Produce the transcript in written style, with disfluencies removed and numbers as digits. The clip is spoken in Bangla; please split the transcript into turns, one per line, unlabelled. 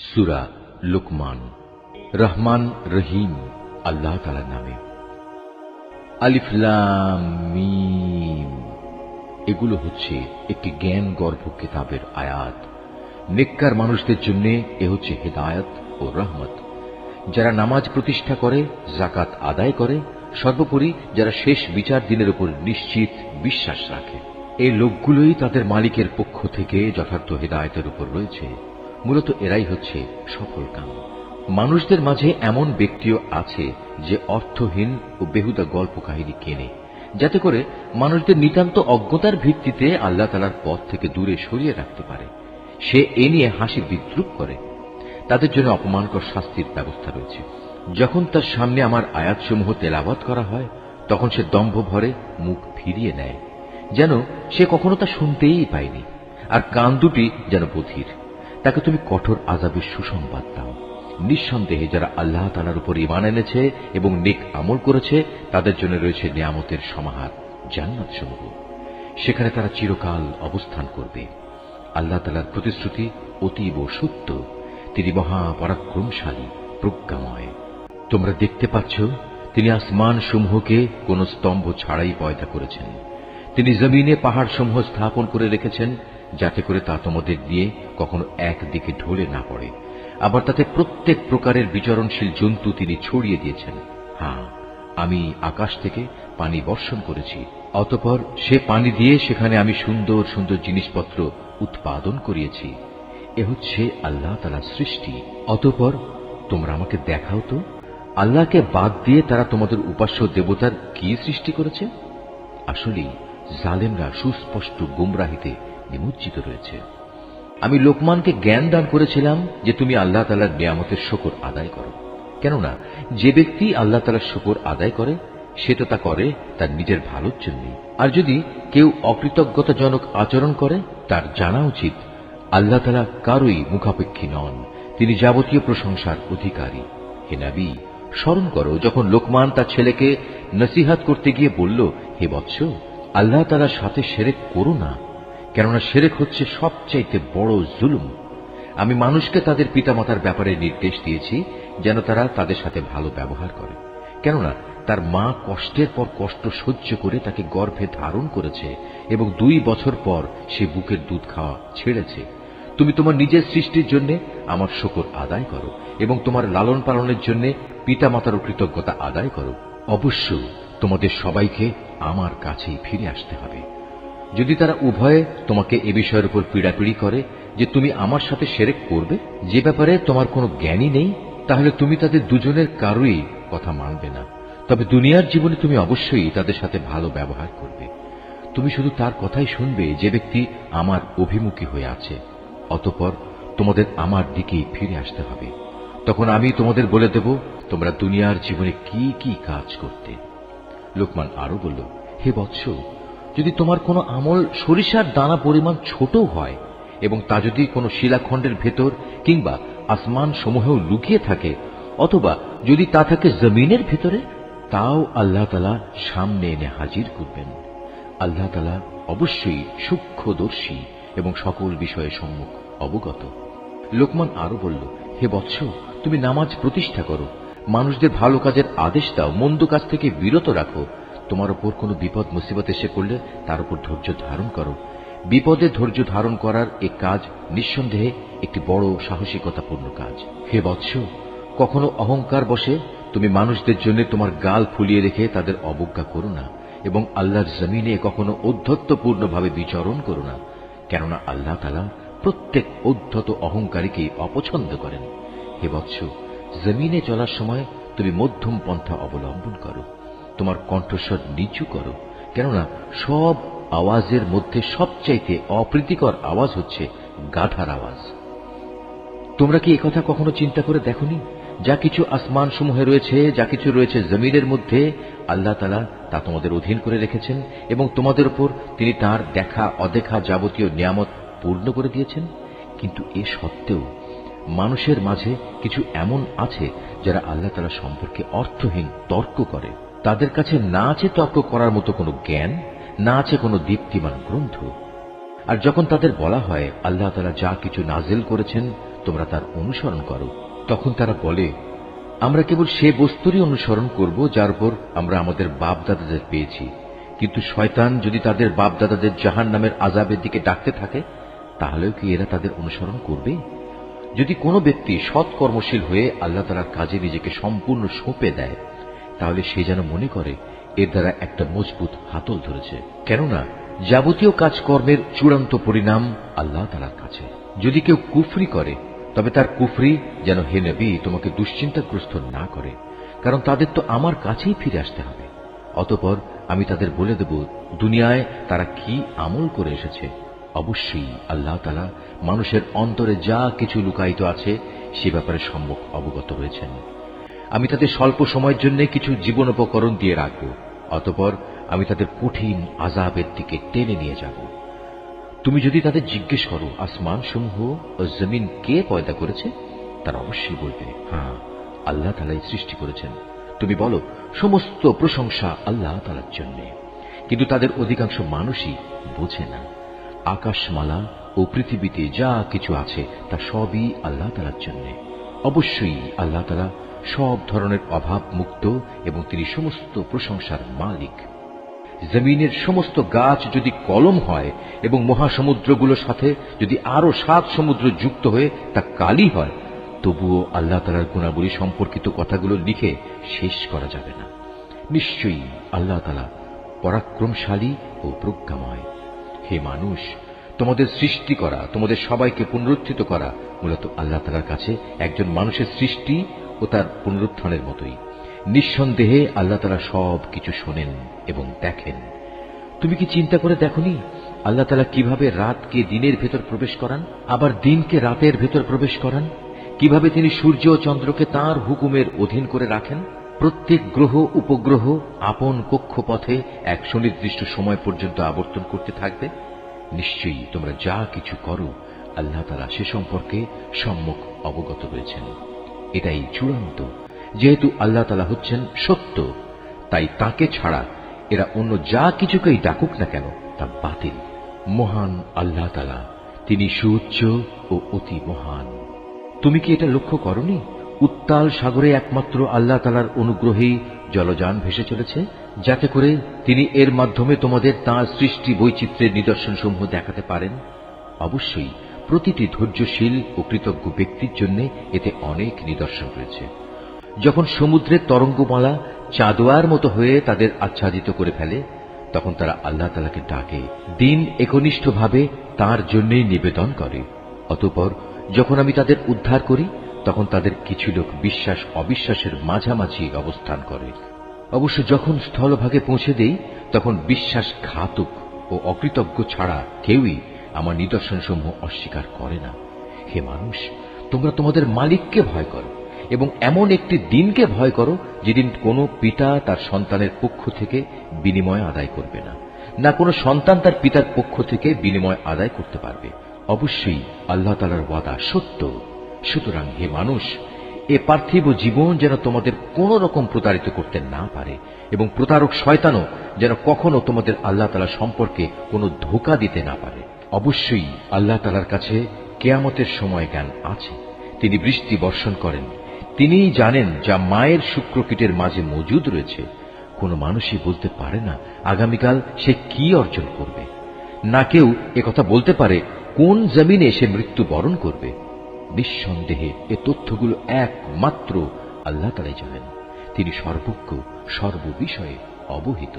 সূরা লুকমান। রহমান রহিম আল্লাহ তাআলার নামে। আলিফ লাম মিম, এগুলো হচ্ছে একটি জ্ঞান গর্ভ কিতাবের আয়াত। নেককার মানুষদের জন্য এ হচ্ছে হেদায়েত ও রহমত। যারা নামাজ প্রতিষ্ঠা করে, যাকাত আদায় করে, সর্বোপরি যারা শেষ বিচার দিনের উপর নিশ্চিত বিশ্বাস রাখে, এই লোকগুলোই তাদের মালিকের পক্ষ থেকে যথার্থ হেদায়েতের উপর রয়েছে। মূলত এরাই হচ্ছে সফল কাম। মানুষদের মাঝে এমন ব্যক্তিও আছে যে অর্থহীন ও বেহুদা গল্প কাহিনী কেনে, যাতে করে মানুষদের নিতান্ত অজ্ঞতার ভিত্তিতে আল্লাহ তাআলার পথ থেকে দূরে সরিয়ে রাখতে পারে। সে এ নিয়ে হাসি বিদ্রুপ করে। তাদের জন্য অপমানকর শাস্তির ব্যবস্থা রয়েছে। যখন তার সামনে আমার আয়াতসমূহ তেলাওয়াত করা হয়, তখন সে দম্ভ ভরে মুখ ফিরিয়ে নেয়, যেন সে কখনো তা শুনতেই পায়নি, আর কান দুটি যেন বধির। তাকে তুমি কঠোর আযাবের সুসংবাদ দাও। নিঃসন্দেহে যারা আল্লাহ তাআলার উপর ঈমান এনেছে এবং নেক আমল করেছে, তাদের জন্য রয়েছে নিয়ামতের সমাহার, জান্নাতসমূহ। সেখানে তারা চিরকাল অবস্থান করবে। আল্লাহ তাআলার প্রতিশ্রুতি অতীব সত্য। তিনি মহাপরাক্রমশালী, প্রজ্ঞাময়। তোমরা দেখতে পাচ্ছ, তিনি আসমান সমূহকে কোন স্তম্ভ ছাড়াই পয়দা করেছেন। তিনি জমিনে পাহাড় সমূহ স্থাপন করে রেখেছেন, যাতে করে তা তোমাদের দিয়ে কখনো একদিকে ঢলে না পড়ে। আবার তাতে প্রত্যেক প্রকারের বিচরণশীল জন্তু তিনি ছড়িয়ে দিয়েছেন। হ্যাঁ, আমি আকাশ থেকে পানি বর্ষণ করেছি, অতঃপর সে পানি দিয়ে সেখানে আমি সুন্দর সুন্দর জিনিসপত্র উৎপাদন করিয়েছি। এ হচ্ছে আল্লাহ তাআলার সৃষ্টি। অতঃপর তোমরা আমাকে দেখাও তো, আল্লাহকে বাদ দিয়ে তারা তোমাদের উপাস্য দেবতার কি সৃষ্টি করেছে? আসলেই জালেমরা সুস্পষ্ট গুমরাহিতে নিমজ্জিত রয়েছে। আমি লোকমানকে জ্ঞান দান করেছিলাম যে তুমি আল্লাহ তাআলার নিয়ামতের শুকর আদায় করো। কেননা যে ব্যক্তি আল্লাহ তাআলার শুকর আদায় করে, সে তো তা করে তার নিজের ভালোর জন্য। আর যদি কেউ অকৃতজ্ঞতাজনক আচরণ করে, তার জানা উচিত আল্লাহ তাআলা কারোই মুখাপেক্ষী নন। তিনি যাবতীয় প্রশংসার অধিকারী। হে নবী, স্মরণ করো যখন লোকমান তার ছেলেকে নসিহত করতে গিয়ে বলল, হে বৎস, আল্লাহ তাআলার সাথে শিরক করো না, কেননা শিরক হচ্ছে সবচাইতে বড় জুলুম। আমি মানুষকে তাদের পিতামাতার ব্যাপারে নির্দেশ দিয়েছি যেন তারা তাদের সাথে ভালো ব্যবহার করে, কেননা তার মা কষ্টের পর কষ্ট সহ্য করে তাকে গর্ভে ধারণ করেছে এবং 2 বছর পর সে বুকের দুধ খাওয়া ছেড়েছে। তুমি তোমার নিজের সৃষ্টির জন্য আমার শুকর আদায় করো এবং তোমার লালন পালনের জন্য পিতামাতার কৃতজ্ঞতা আদায় করো। অবশ্য তোমাদের সবাইকে আমার কাছেই ফিরে আসতে হবে। যদি তারা উভয়ে তোমাকে এ বিষয়ের উপর পীড়াপিড়ি করে যে তুমি আমার সাথে শিরক করবে, যে ব্যাপারে তোমার কোনো জ্ঞানই নেই, তাহলে তুমি তাদের দুজনের কারোই কথা মানবে না। তবে দুনিয়ার জীবনে তুমি অবশ্যই তাদের সাথে ভালো ব্যবহার করবে। তুমি শুধু তার কথাই শুনবে যে ব্যক্তি আমার অভিমুখী হয়ে আছে। অতঃপর তোমাদের আমার দিকেই ফিরে আসতে হবে। তখন আমি তোমাদের বলে দেব তোমরা দুনিয়ার জীবনে কি কি কাজ করতে। লোকমান আরো বলল, হে বৎস, যদি তোমার কোনো আমল সরিষার দানা পরিমাণ ছোট হয় এবং তা যদি কোনো শিলাখণ্ডের ভেতর কিংবা আসমান সমূহেও লুকিয়ে থাকে, অথবা যদি তা থাকে জমিনের ভিতরে, তাও আল্লাহ তাআলা সামনে এনে হাজির করবেন। আল্লাহ তাআলা অবশ্যই সূক্ষ্মদর্শী এবং সকল বিষয়ে সম্মুখ অবগত। লোকমান আরো বলল, হে বৎস, তুমি নামাজ প্রতিষ্ঠা করো, মানুষদের ভালো কাজের আদেশ দাও, মন্দ কাজ থেকে বিরত রাখো। তোমার উপর কোনো বিপদ মুসিবত এসে পড়লে তার উপর ধৈর্য ধারণ করো। বিপদে ধৈর্য ধারণ করার এ কাজ নিঃসন্দেহে একটি বড় সাহসিকতাপূর্ণ কাজ। হে বৎস, কখনো অহংকার বশে তুমি মানুষদের জন্য তোমার গাল ফুলিয়ে রেখে তাদের অবজ্ঞা করো না, এবং আল্লাহর জমিনে কখনো ঔদ্ধত্যপূর্ণভাবে বিচরণ করো না, কেননা আল্লাহ তাআলা প্রত্যেক ঔদ্ধত অহংকারীকে অপছন্দ করেন। হে বৎস, জমিনে চলার সময় তুমি মধ্যম পন্থা অবলম্বন করো। তোমার কণ্ঠস্বর নিচু করো, কেননা সব আওয়াজের মধ্যে সবচাইতে অপ্রীতিকর আওয়াজ হচ্ছে গাধার আওয়াজ। তোমরা কি একথা কখনো চিন্তা করে দেখোনি? যা কিছু আসমান সমূহে রয়েছে, যা কিছু রয়েছে জমিনের মধ্যে, আল্লাহ তাআলা তা তোমাদের অধীন করে রেখেছেন এবং তোমাদের উপর তিনি তার দেখা অদেখা যাবতীয় নিয়ামত পূর্ণ করে দিয়েছেন। কিন্তু এ সত্ত্বেও মানুষের মাঝে কিছু এমন আছে যারা আল্লাহ তাআলা সম্পর্কে অর্থহীন তর্ক করে। তাদের কাছে না আছে তর্ক করার মতো কোনো জ্ঞান, না আছে কোনো দীপ্তিমান গ্রন্থ। আর যখন তাদের বলা হয় আল্লাহ তাআলা যা কিছু নাজিল করেছেন তোমরা তার অনুসরণ করো। তখন তারা বলে, আমরা কেবল সে বস্তুরই অনুসরণ করব যার উপর আমরা আমাদের বাপ দাদাদের পেয়েছি। কিন্তু শয়তান যদি তাদের বাপ দাদাদের জাহান্নামের আযাবের দিকে ডাকতে থাকে, তাহলেও কি এরা তাদের অনুসরণ করবে? যদি কোনো ব্যক্তি সৎ কর্মশীল হয়ে আল্লাহ তাআলার কাজে নিজেকে সম্পূর্ণ সঁপে দেয়, তাহলে সে যেন মনে করে এর দ্বারা একটা মজবুত হাতল ধরেছে। কেননা যাবতীয় কাজকর্মের চূড়ান্ত পরিণাম আল্লাহ তাআলার কাছে। যদি কেউ কুফরি করে, তবে তার কুফরি যেন হে নবী তোমাকে দুশ্চিন্তাগ্রস্ত না করে, কারণ তাদের তো আমার কাছেই ফিরে আসতে হবে। অতঃপর আমি তাদের বলে দেব দুনিয়ায় তারা কি আমল করে এসেছে। অবশ্যই আল্লাহ তাআলা মানুষের অন্তরে যা কিছু লুকায়িত আছে সে ব্যাপারে সম্যক অবগত রয়েছেন। আমি তাদের স্বল্প সময়ের জন্য কিছু জীবনোপকরণ দিয়ে রাখব, অতঃপর আমি তাদের কঠিন আযাবের দিকে টেনে নিয়ে যাব। তুমি যদি তাদের জিজ্ঞেস করো আসমান সমূহ ও জমিন কে পয়দা করেছে, তারা অবশ্যই বলবে, হ্যাঁ, আল্লাহ তাআলাই সৃষ্টি করেছেন। তুমি বলো, সমস্ত প্রশংসা আল্লাহ তাআলার জন্য। কিন্তু তাদের অধিকাংশ মানুষই বোঝে না। আকাশমালা ও পৃথিবীতে যা কিছু আছে তা সবই আল্লাহ তাআলার জন্য। অবশ্যই আল্লাহ তাআলা সব ধরনের অভাব মুক্ত এবং তিনি সমস্ত প্রশংসার মালিক। জমিনের সমস্ত গাছ যদি কলম হয় এবং মহাসমুদ্রগুলোর সাথে যদি আরো 7 সমুদ্র যুক্ত হয়ে তা কালি হয়, তবুও আল্লাহ তাআলার গুণাবলী সম্পর্কিত কথাগুলো লিখে শেষ করা যাবে না। নিশ্চয়ই আল্লাহ তাআলা পরাক্রমশালী ও প্রজ্ঞাময়। হে মানুষ, তোমাদের সৃষ্টি করা, তোমাদের সবাইকে পুনরুত্থিত করা মূলত আল্লাহ তাআলার কাছে একজন মানুষের সৃষ্টি ও তার পুনরুত্থানের মতোই। নিঃসন্দেহে আল্লাহ তাআলা সব কিছু শোনেন এবং দেখেন। তুমি কি চিন্তা করে দেখোনি আল্লাহ তাআলা কিভাবে রাতকে দিনের ভেতর প্রবেশ করান, আবার দিনকে রাতের ভেতর প্রবেশ করান? কিভাবে তিনি সূর্য ও চন্দ্রকে তাঁর হুকুমের অধীন করে রাখেন? প্রত্যেক গ্রহ উপগ্রহ আপন কক্ষপথে এক সুনির্দিষ্ট সময় পর্যন্ত আবর্তন করতে থাকবে। নিশ্চয়ই তোমরা যা কিছু করো আল্লাহ তাআলা সে সম্পর্কে সম্যক অবগত রয়েছেন। এটাই চূড়ান্ত। যেহেতু আল্লাহ তাআলা হচ্ছেন সত্য, তাই তাকে ছাড়া এরা অন্য যা কিছুকেই ডাকুক না কেন তা বাতিল। মহান আল্লাহ তাআলা, তিনি সুউচ্চ ও অতি মহান। তুমি কি এটা লক্ষ্য করনি উত্তাল সাগরে একমাত্র আল্লাহ তাআলার অনুগ্রহেই জলযান ভেসে চলেছে, যাতে করে তিনি এর মাধ্যমে তোমাদের তাঁর সৃষ্টি বৈচিত্র্যের নিদর্শনসমূহ দেখাতে পারেন? অবশ্যই প্রতিটি ধৈর্যশীল ও কৃতজ্ঞ ব্যক্তির জন্য এতে অনেক নিদর্শন রয়েছে। যখন সমুদ্রের তরঙ্গমালা চাঁদোয়ার মতো হয়ে তাদের আচ্ছাদিত করে ফেলে, তখন তারা আল্লাহ তাআলাকে ডাকে, দিন একনিষ্ঠভাবে তাঁর জন্যই নিবেদন করে। অতঃপর যখন আমি তাদের উদ্ধার করি, তখন তাদের কিছু লোক বিশ্বাস অবিশ্বাসের মাঝামাঝি অবস্থান করে। অবশ্য যখন স্থলভাগে পৌঁছে দেই, তখন বিশ্বাসঘাতক ও অকৃতজ্ঞ ছাড়া কেউই আমার নিদর্শনসমূহ অস্বীকার করে না। হে মানুষ, তোমরা তোমাদের মালিককে ভয় করো এবং এমন একটি দিনকে ভয় করো যেদিন কোনো পিতা তার সন্তানের পক্ষ থেকে বিনিময় আদায় করবে না, না কোনো সন্তান তার পিতার পক্ষ থেকে বিনিময় আদায় করতে পারবে। অবশ্যই আল্লাহ তাআলার ওয়াদা সত্য। সুতরাং হে মানুষ, এ পার্থিব জীবন যেন তোমাদের কোন রকম প্রতারিত করতে না পারে এবং প্রতারক শয়তানও যেন কখনো তোমাদের আল্লাহ তাআলা সম্পর্কে কোনো ধোঁকা দিতে না পারে। অবশ্যই আল্লাহ তাআলার কাছে কিয়ামতের সময় জ্ঞান আছে। তিনি বৃষ্টি বর্ষণ করেন। তিনিই জানেন যা মায়ের শুক্রকীটের মাঝে মজুদ রয়েছে। কোনো মানুষই বলতে পারে না আগামীকাল সে কি অর্জন করবে, না কেউ একথা বলতে পারে কোন জমিনে সে মৃত্যু বরণ করবে। নিঃসন্দেহে এ তথ্যগুলো একমাত্র আল্লাহ তাআলাই জানেন। তিনি সর্বজ্ঞ, সর্ববিষয়ে অবহিত।